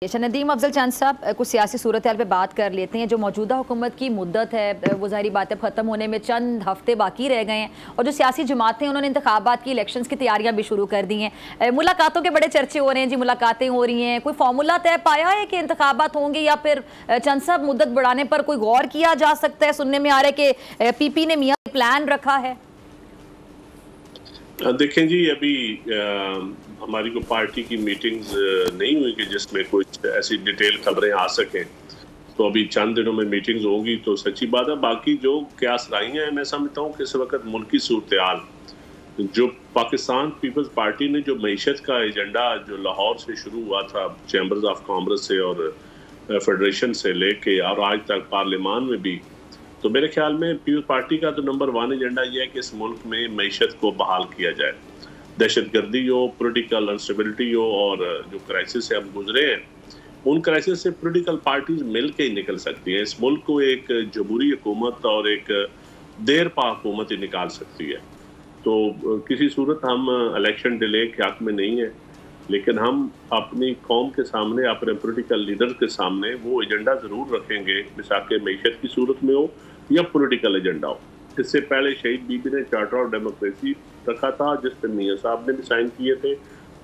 नदीम अफजल चंद साहब, कुछ सियासी सूरत हाल पे बात कर लेते हैं। जो मौजूदा हुकूमत की मुद्दत है वो ज़ाहिर बात है ख़त्म होने में चंद हफ्ते बाकी रह गए हैं और जो सियासी जमातें हैं उन्होंने इंतखाबात की इलेक्शंस की तैयारियां भी शुरू कर दी हैं। मुलाकातों के बड़े चर्चे हो रहे हैं जी, मुलाकातें हो रही हैं। कोई फार्मूला तय पाया है कि इंतखाबात होंगे या फिर चंद साहब मुद्दत बढ़ाने पर कोई गौर किया जा सकता है? सुनने में आ रहा है कि पीपी ने मियां प्लान रखा है। देखें जी, अभी हमारी को पार्टी की मीटिंग्स नहीं हुई कि जिसमें कुछ ऐसी डिटेल खबरें आ सकें, तो अभी चंद दिनों में मीटिंग्स होंगी तो सच्ची बात है। बाकी जो क्यास राइयाँ हैं, मैं समझता हूँ कि इस वक्त मुल्की सूरत हाल, जो पाकिस्तान पीपल्स पार्टी ने जो मईशत का एजेंडा जो लाहौर से शुरू हुआ था, चैम्बर्स ऑफ कॉमर्स से और फेडरेशन से लेके और आज तक पार्लियामान में भी, तो मेरे ख्याल में पीपल्स पार्टी का तो नंबर 1 एजेंडा यह है कि इस मुल्क में मईशत को बहाल किया जाए। दहशतगर्दी हो, पोलिटिकल अनस्टेबिलिटी हो और जो क्राइसिस से हम गुजरे हैं, उन क्राइसिस से पोलिटिकल पार्टीज मिल के ही निकल सकती हैं। इस मुल्क को एक जमहूरी हुकूमत और एक देर पा हुकूमत ही निकाल सकती है। तो किसी सूरत हम इलेक्शन डिले के हक में नहीं है, लेकिन हम अपनी कौम के सामने, अपने पोलिटिकल लीडर के सामने वो एजेंडा ज़रूर रखेंगे, मिसाल मईशत की सूरत में हो या पॉलिटिकल एजेंडा हो। इससे पहले शहीद बीबी ने चार्टर ऑफ डेमोक्रेसी रखा था, जिस पर मियां साहब ने भी साइन किए थे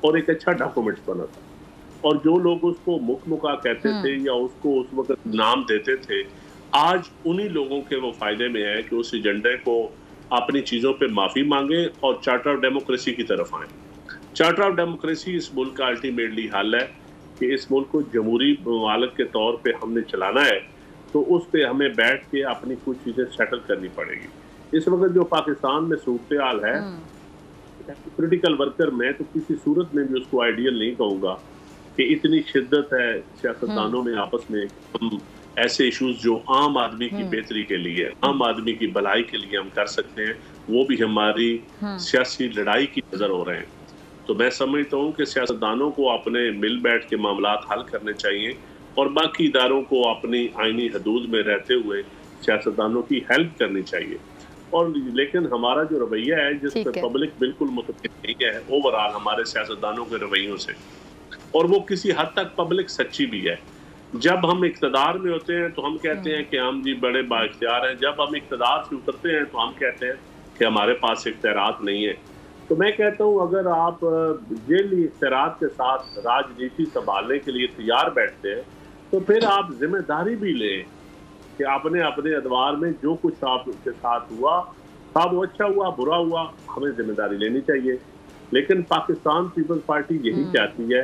और एक अच्छा डॉक्यूमेंट बना था। और जो लोग उसको मुखा कहते थे या उसको उस वक्त नाम देते थे, आज उन्हीं लोगों के वो फायदे में है कि उस एजेंडे को अपनी चीज़ों पे माफ़ी मांगे और चार्टर ऑफ डेमोक्रेसी की तरफ आए। चार्टर ऑफ डेमोक्रेसी इस मुल्क का अल्टीमेटली हल है कि इस मुल्क को जमहूरी ममालिक के तौर पे हमने चलाना है, तो उस पे हमें बैठ के अपनी कुछ चीज़ें सेटल करनी पड़ेगी। इस वक्त जो पाकिस्तान में सूरत हाल है, पॉलिटिकल वर्कर, मैं तो किसी सूरत में भी उसको आइडियल नहीं कहूँगा कि इतनी शिद्दत है सियासतदानों में आपस में। हम ऐसे इशूज जो आम आदमी की बेहतरी के लिए, आम आदमी की भलाई के लिए हम कर सकते हैं, वो भी हमारी सियासी लड़ाई की नज़र हो रहे हैं। तो मैं समझता हूँ कि सियासतदानों को अपने मिल बैठ के मामलात हल करने चाहिए और बाकी इदारों को अपनी आईनी हदूद में रहते हुए सियासतदानों की हेल्प करनी चाहिए। और लेकिन हमारा जो रवैया है, जिस पर पब्लिक बिल्कुल मुतफिक नहीं है ओवरऑल हमारे सियासतदानों के रवैयों से, और वो किसी हद तक पब्लिक सच्ची भी है। जब हम इक़्तिदार में होते हैं तो हम कहते हैं कि हम जी बड़े बाइख्तियार हैं, जब हम इक़्तिदार से उतरते हैं तो हम कहते हैं कि हमारे पास इख्तियारात नहीं है। तो मैं कहता हूँ, अगर आप जेली इख्तियारात के साथ राजनीति संभालने के लिए तैयार बैठते हैं, तो फिर आप जिम्मेदारी भी लें कि आपने अपने अदवार में जो कुछ आपके साथ हुआ, सब अच्छा हुआ बुरा हुआ, हमें जिम्मेदारी लेनी चाहिए। लेकिन पाकिस्तान पीपल्स पार्टी यही चाहती है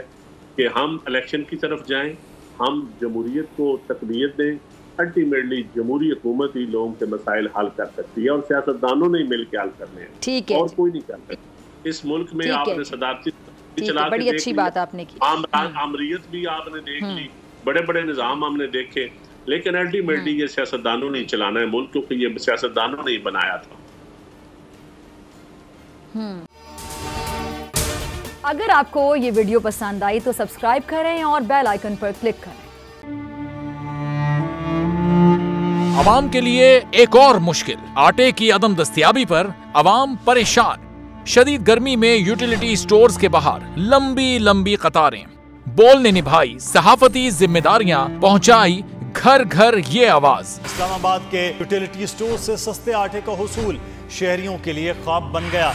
कि हम इलेक्शन की तरफ जाएं, हम जमहूरियत को तकबीयत दें। अल्टीमेटली जमहूरी हुकूमत ही लोगों के मसाइल हल कर सकती है और सियासतदानों ने मिल के हल करने हैं, ठीक है, और कोई नहीं कर सकता। इस मुल्क में आपने सदारती चला, बड़ी अच्छी बात आपने की, आमरीत भी आपने देख ली, बड़े बड़े निज़ाम हमने देखे, लेकिन अल्टीमेटली ये सियासतदानों ने चलाना है मुल्क, क्योंकि ये सियासतदानों ने बनाया था। अगर आपको ये वीडियो पसंद आई तो सब्सक्राइब करें और बेल आइकन पर क्लिक करें। अवाम के लिए एक और मुश्किल, आटे की अदम दस्तयाबी पर अवाम परेशान। शदीद गर्मी में यूटिलिटी स्टोर्स के बाहर लंबी लंबी कतारें। बोल ने निभाई सहाफती जिम्मेदारियां, पहुंचाई घर घर ये आवाज। इस्लामाबाद के यूटिलिटी स्टोर से सस्ते आटे का हुसूल शहरियों के लिए ख्वाब बन गया।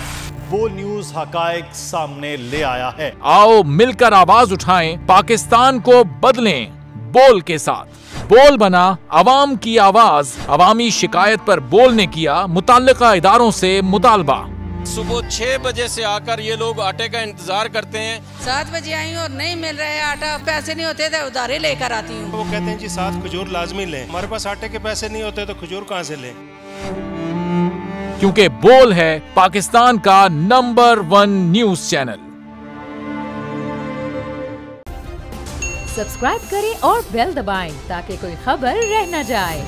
बोल न्यूज हकायक सामने ले आया है। आओ मिलकर आवाज उठाएं, पाकिस्तान को बदलें बोल के साथ। बोल बना अवाम की आवाज। अवामी शिकायत पर बोल ने किया मुताल्लिका इदारों से मुतालबा। सुबह 6 बजे से आकर ये लोग आटे का इंतजार करते हैं। 7 बजे आई और नहीं मिल रहा है आटा, पैसे नहीं होते तो उधारे लेकर आती हूँ। वो कहते हैं जी 7 खजूर लाजमी लें, हमारे पास आटे के पैसे नहीं होते तो खजूर कहाँ से लें? क्योंकि बोल है पाकिस्तान का नंबर 1 न्यूज चैनल। सब्सक्राइब करें और बेल दबाएं ताकि कोई खबर रह न जाए।